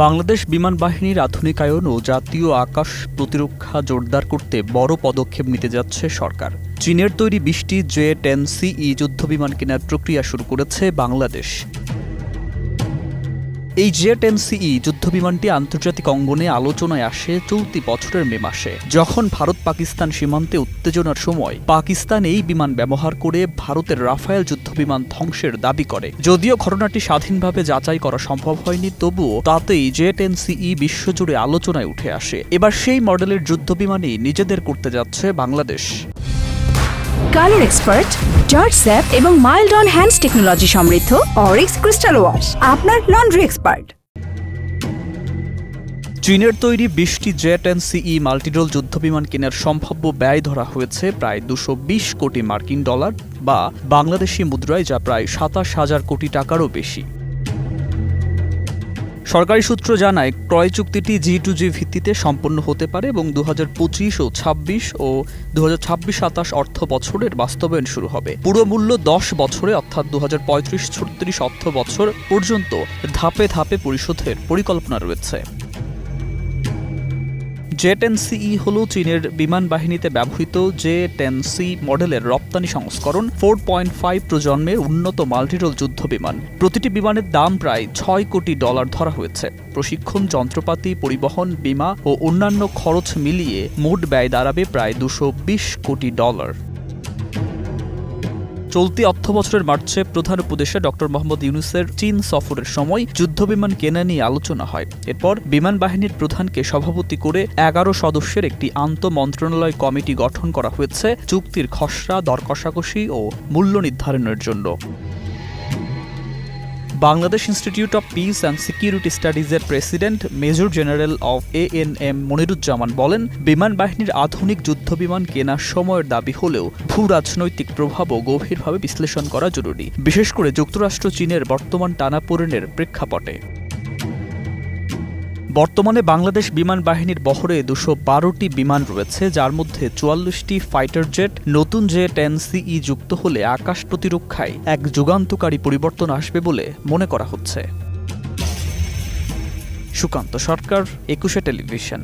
বাংলাদেশ বিমান বাহিনীর আধুনিকায়ন ও জাতীয় আকাশ প্রতিরক্ষা জোরদার করতে বড় পদক্ষেপ নিতে যাচ্ছে সরকার। চীনের তৈরি ২০টি J-10CE যুদ্ধবিমান কেনার প্রক্রিয়া শুরু করেছে বাংলাদেশ। এই J-10CE যুদ্ধবিমানটি আন্তর্জাতিক অঙ্গনে আলোচনায় আসে চলতি বছরের মে মাসে, যখন ভারত-পাকিস্তান সীমান্তে উত্তেজনার সময় পাকিস্তান এই বিমান ব্যবহার করে ভারতের রাফায়েল যুদ্ধবিমান ধ্বংসের দাবি করে। যদিও ঘটনাটি স্বাধীনভাবে যাচাই করা সম্ভব হয়নি, তবুও তাতেই J-10CE বিশ্বজুড়ে আলোচনায় উঠে আসে। এবার সেই মডেলের যুদ্ধবিমানই নিজেদের করতে যাচ্ছে Bangladesh. Colour expert, George sap এবং মাইল্ড অন হ্যান্ডস টেকনোলজি সমৃদ্ধ অরিক্স ক্রিস্টাল ওয়াশ আপনার লন্ড্রি এক্সপার্ট। চীনের তৈরি ২০টি J-10CE মাল্টিরোল যুদ্ধবিমান কেনার সম্ভাব্য ব্যয় ধরা হয়েছে প্রায় ২২০ কোটি মার্কিন ডলার বা বাংলাদেশি মুদ্রায় যা প্রায় ২৭,০০০ কোটি টাকারও বেশি। সরকারি সূত্র জানায়, ক্রয় চুক্তিটি G2G ভিত্তিতে সম্পন্ন হতে পারে এবং ২০২৫ ও ২৬ ও ২০২৬-২৭ অর্থ বছরের বাস্তবায়ন শুরু হবে। পুরো মূল্য ১০ বছরে অর্থাৎ ২০৩৫-৩৬ অর্থ বছর পর্যন্ত ধাপে ধাপে পরিশোধের পরিকল্পনা রয়েছে। J-10CE হল চীনের বিমান বাহিনীতে ব্যবহৃত J-10C মডেলের রপ্তানি সংস্করণ, 4.5 প্রজন্মের উন্নত মাল্টিরোল যুদ্ধবিমান। প্রতিটি বিমানের দাম প্রায় ৬ কোটি ডলার ধরা হয়েছে। প্রশিক্ষণ, যন্ত্রপাতি, পরিবহন, বীমা ও অন্যান্য খরচ মিলিয়ে মোট ব্যয় দাঁড়াবে প্রায় ২২০ কোটি ডলার। চলতি অর্থবছরের মার্চে প্রধান উপদেষ্টা ড. মোহাম্মদ ইউনূসের চীন সফরের সময় যুদ্ধবিমান কেনা নিয়ে আলোচনা হয়। এরপর বিমান বাহিনীর প্রধানকে সভাপতি করে ১১ সদস্যের একটি আন্তঃমন্ত্রণালয় কমিটি গঠন করা হয়েছে চুক্তির খসড়া, দর কষাকষি ও মূল্য নির্ধারণের জন্য। Bangladesh institute of peace and security স্টাডিজের president major general of ANM Moniruzzaman বলেন, বিমান বাহিনীর আধুনিক যুদ্ধবিমান কেনার সময়ের দাবি হলেও ভূ রাজনৈতিক প্রভাবও গভীরভাবে বিশ্লেষণ করা জরুরি, বিশেষ করে যুক্তরাষ্ট্র চীনের বর্তমান টানাপোড়েনের প্রেক্ষাপটে। বর্তমানে বাংলাদেশ বিমান বাহিনীর বহরে ২১২টি বিমান রয়েছে, যার মধ্যে ৪৪টি ফাইটার জেট। নতুন J-10CE যুক্ত হলে আকাশ প্রতিরক্ষায় এক যুগান্তকারী পরিবর্তন আসবে বলে মনে করা হচ্ছে। সুকান্ত সরকার, ২১ টেলিভিশন।